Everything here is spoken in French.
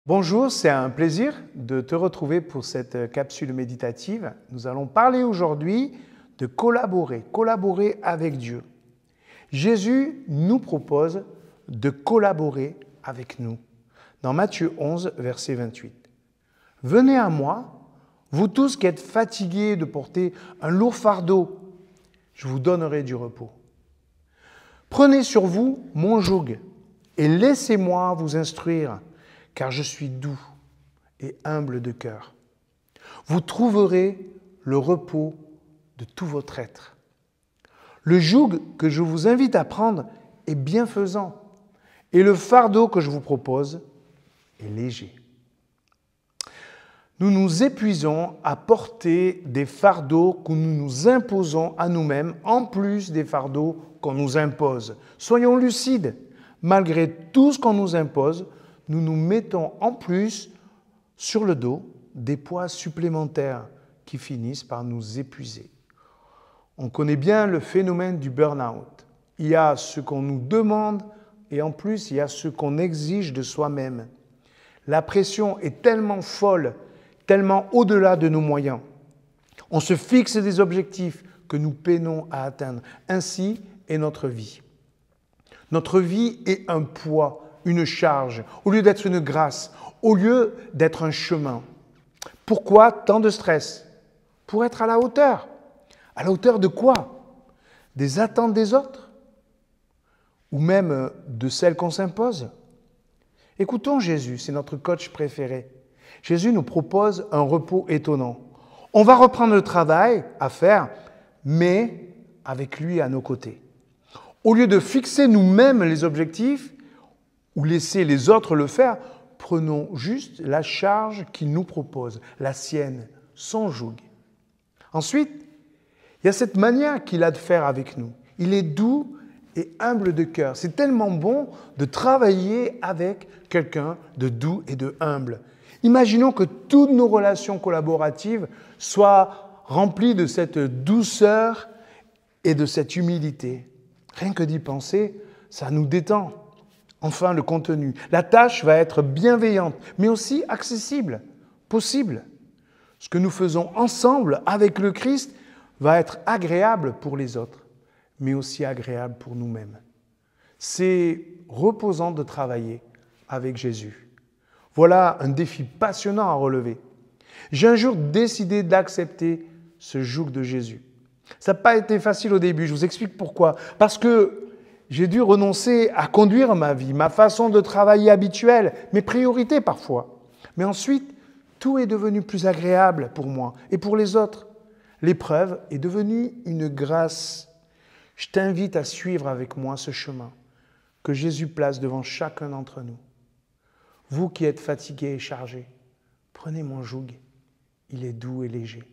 Bonjour, c'est un plaisir de te retrouver pour cette capsule méditative. Nous allons parler aujourd'hui de collaborer avec Dieu. Jésus nous propose de collaborer avec nous. Dans Matthieu 11, verset 28. « Venez à moi, vous tous qui êtes fatigués de porter un lourd fardeau, je vous donnerai du repos. Prenez sur vous mon joug et laissez-moi vous instruire, car je suis doux et humble de cœur. Vous trouverez le repos de tout votre être. Le joug que je vous invite à prendre est bienfaisant et le fardeau que je vous propose est léger. » Nous nous épuisons à porter des fardeaux que nous nous imposons à nous-mêmes, en plus des fardeaux qu'on nous impose. Soyons lucides, malgré tout ce qu'on nous impose, nous nous mettons en plus sur le dos des poids supplémentaires qui finissent par nous épuiser. On connaît bien le phénomène du burn-out. Il y a ce qu'on nous demande et en plus il y a ce qu'on exige de soi-même. La pression est tellement folle, tellement au-delà de nos moyens. On se fixe des objectifs que nous peinons à atteindre. Ainsi est notre vie. Notre vie est un poids, une charge, au lieu d'être une grâce, au lieu d'être un chemin. Pourquoi tant de stress? Pour être à la hauteur. À la hauteur de quoi? Des attentes des autres? Ou même de celles qu'on s'impose? Écoutons Jésus, c'est notre coach préféré. Jésus nous propose un repos étonnant. On va reprendre le travail à faire, mais avec lui à nos côtés. Au lieu de fixer nous-mêmes les objectifs, ou laisser les autres le faire, prenons juste la charge qu'il nous propose, la sienne, son joug. Ensuite, il y a cette manière qu'il a de faire avec nous. Il est doux et humble de cœur. C'est tellement bon de travailler avec quelqu'un de doux et de humble. Imaginons que toutes nos relations collaboratives soient remplies de cette douceur et de cette humilité. Rien que d'y penser, ça nous détend. Enfin, le contenu. La tâche va être bienveillante, mais aussi accessible, possible. Ce que nous faisons ensemble avec le Christ va être agréable pour les autres, mais aussi agréable pour nous-mêmes. C'est reposant de travailler avec Jésus. Voilà un défi passionnant à relever. J'ai un jour décidé d'accepter ce joug de Jésus. Ça n'a pas été facile au début, je vous explique pourquoi. Parce que j'ai dû renoncer à conduire ma vie, ma façon de travailler habituelle, mes priorités parfois. Mais ensuite, tout est devenu plus agréable pour moi et pour les autres. L'épreuve est devenue une grâce. Je t'invite à suivre avec moi ce chemin que Jésus place devant chacun d'entre nous. Vous qui êtes fatigués et chargés, prenez mon joug, il est doux et léger.